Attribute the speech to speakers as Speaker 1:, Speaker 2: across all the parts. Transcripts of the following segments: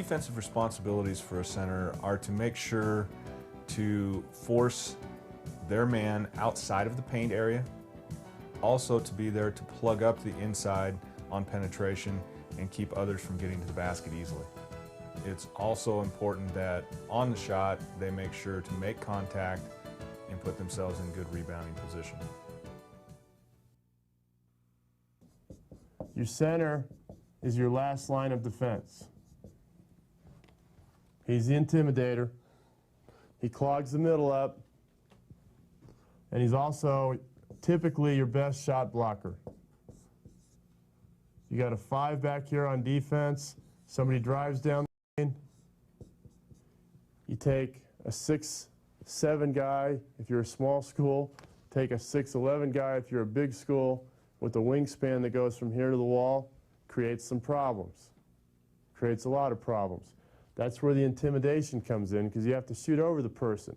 Speaker 1: defensive responsibilities for a center are to make sure to force their man outside of the paint area, also to be there to plug up the inside on penetration and keep others from getting to the basket easily. It's also important that on the shot they make sure to make contact and put themselves in good rebounding position.
Speaker 2: Your center is your last line of defense. He's the intimidator. He clogs the middle up, and he's also typically your best shot blocker. You got a 5 back here on defense. Somebody drives down the lane. You take a 6'7" guy if you're a small school. Take a 6'11" guy if you're a big school with a wingspan that goes from here to the wall. Creates some problems. Creates a lot of problems. That's where the intimidation comes in, because you have to shoot over the person.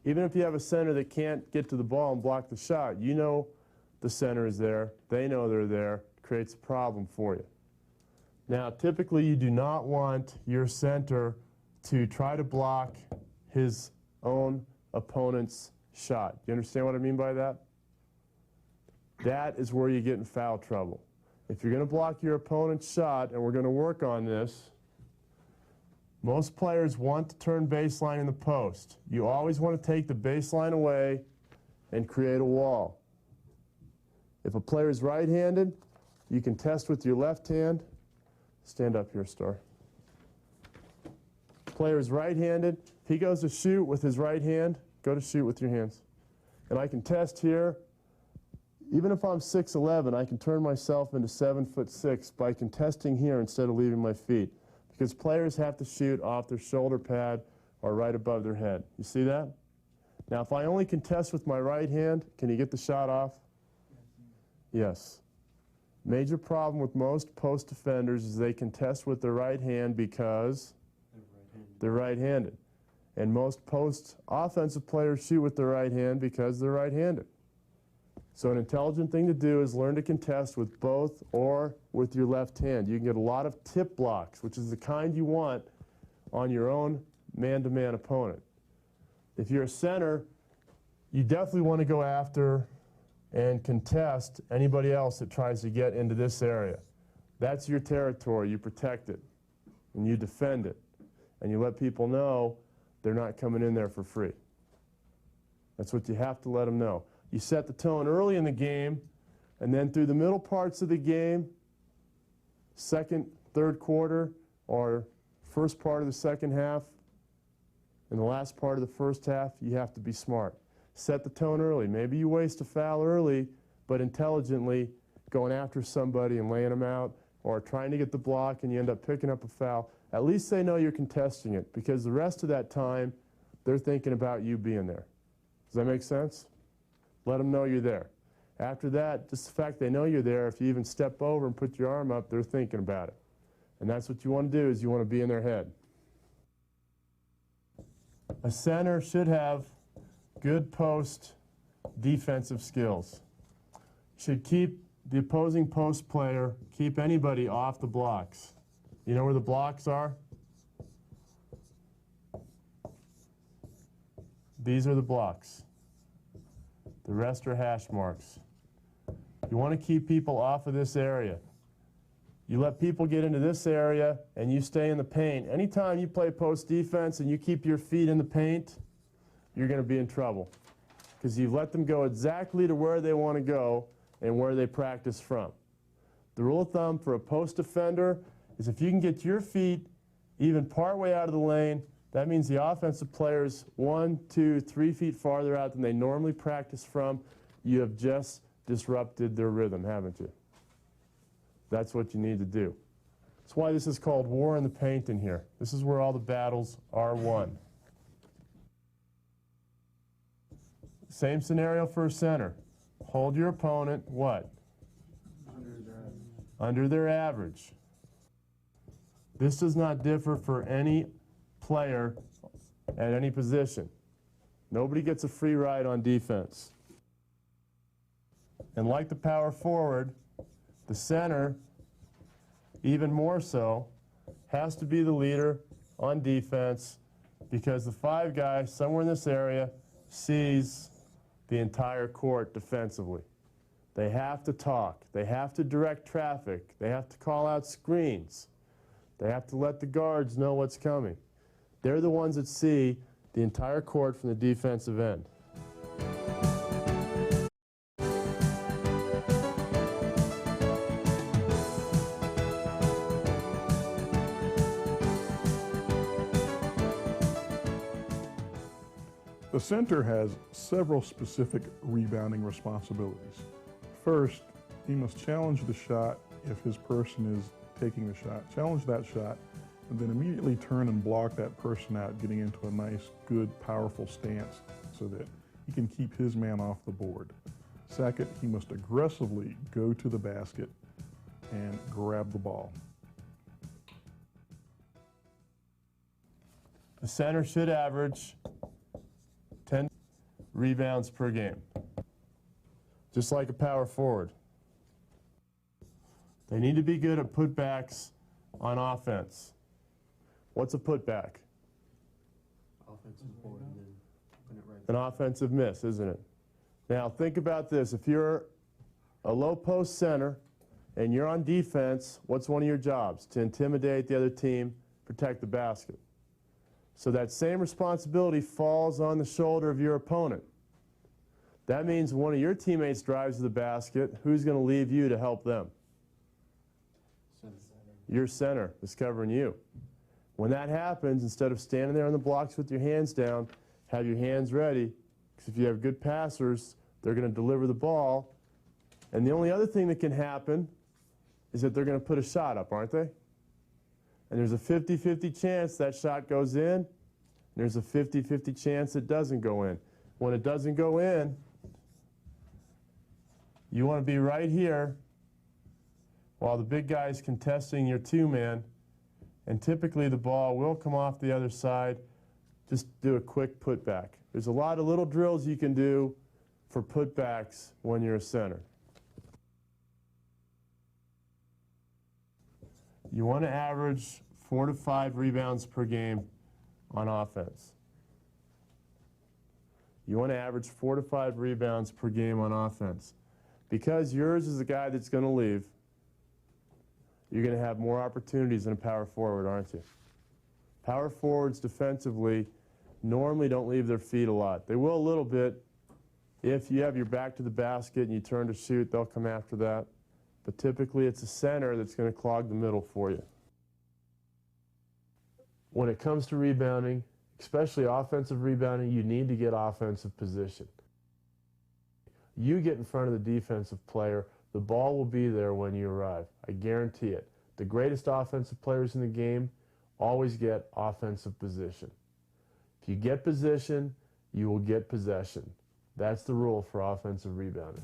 Speaker 2: Even if you have a center that can't get to the ball and block the shot, you know the center is there. They know they're there. Creates a problem for you. Now, typically you do not want your center to try to block his own opponent's shot. You understand what I mean by that? That is where you get in foul trouble. If you're going to block your opponent's shot, and we're going to work on this, most players want to turn baseline in the post. You always want to take the baseline away and create a wall. If a player is right-handed, you can test with your left hand. Stand up here, Star. Player is right-handed. If he goes to shoot with his right hand, go to shoot with your hands. And I can test here. Even if I'm 6'11", I can turn myself into 7'6" by contesting here instead of leaving my feet. Because players have to shoot off their shoulder pad or right above their head. You see that? Now, if I only contest with my right hand, can you get the shot off? Yes. Major problem with most post defenders is they contest with their right hand because they're right-handed. And most post offensive players shoot with their right hand because they're right-handed. So an intelligent thing to do is learn to contest with both or with your left hand. You can get a lot of tip blocks, which is the kind you want on your own man-to-man opponent. If you're a center, you definitely want to go after and contest anybody else that tries to get into this area. That's your territory. You protect it, and you defend it, and you let people know they're not coming in there for free. That's what you have to let them know. You set the tone early in the game, and then through the middle parts of the game, second, third quarter, or first part of the second half, and the last part of the first half, you have to be smart. Set the tone early. Maybe you waste a foul early, but intelligently going after somebody and laying them out, or trying to get the block and you end up picking up a foul. At least they know you're contesting it, because the rest of that time, they're thinking about you being there. Does that make sense? Let them know you're there. After that, just the fact they know you're there, if you even step over and put your arm up, they're thinking about it. And that's what you want to do, is you want to be in their head. A center should have good post defensive skills. Should keep the opposing post player, keep anybody off the blocks. You know where the blocks are? These are the blocks. The rest are hash marks. You want to keep people off of this area. You let people get into this area and you stay in the paint. Anytime you play post defense and you keep your feet in the paint, you're going to be in trouble, because you've let them go exactly to where they want to go and where they practice from. The rule of thumb for a post defender is if you can get your feet even partway out of the lane, that means the offensive player's 1, 2, 3 feet farther out than they normally practice from. You have just disrupted their rhythm, haven't you? That's what you need to do. That's why this is called war in the paint in here. This is where all the battles are won. Same scenario for a center. Hold your opponent, what? Under their average. This does not differ for any player at any position. Nobody gets a free ride on defense. And like the power forward, the center, even more so, has to be the leader on defense because the 5 guy somewhere in this area sees the entire court defensively. They have to talk. They have to direct traffic. They have to call out screens. They have to let the guards know what's coming. They're the ones that see the entire court from the defensive end.
Speaker 3: The center has several specific rebounding responsibilities. First, he must challenge the shot if his person is taking the shot. Challenge that shot, and then immediately turn and block that person out, getting into a nice, good, powerful stance so that he can keep his man off the board. Second, he must aggressively go to the basket and grab the ball.
Speaker 2: The center should average 10 rebounds per game, just like a power forward. They need to be good at putbacks on offense. What's a putback?
Speaker 4: Offensive board and then put it right
Speaker 2: An offensive miss, isn't it? Now think about this. If you're a low post center and you're on defense, what's one of your jobs? To intimidate the other team, protect the basket. So that same responsibility falls on the shoulder of your opponent. That means one of your teammates drives to the basket. Who's going to leave you to help them? Your center is covering you. When that happens, instead of standing there on the blocks with your hands down, have your hands ready, because if you have good passers, they're going to deliver the ball. And the only other thing that can happen is that they're going to put a shot up, aren't they? And there's a 50-50 chance that shot goes in, and there's a 50-50 chance it doesn't go in. When it doesn't go in, you want to be right here while the big guy's contesting your 2-man, and typically the ball will come off the other side. Just do a quick putback. There's a lot of little drills you can do for putbacks when you're a center. You want to average 4 to 5 rebounds per game on offense. You want to average 4 to 5 rebounds per game on offense. Because yours is the guy that's going to leave, you're going to have more opportunities than a power forward, aren't you? Power forwards defensively normally don't leave their feet a lot. They will a little bit. If you have your back to the basket and you turn to shoot, they'll come after that. But typically it's a center that's going to clog the middle for you. When it comes to rebounding, especially offensive rebounding, you need to get offensive position. You get in front of the defensive player, the ball will be there when you arrive. I guarantee it. The greatest offensive players in the game always get offensive position. If you get position, you will get possession. That's the rule for offensive rebounding.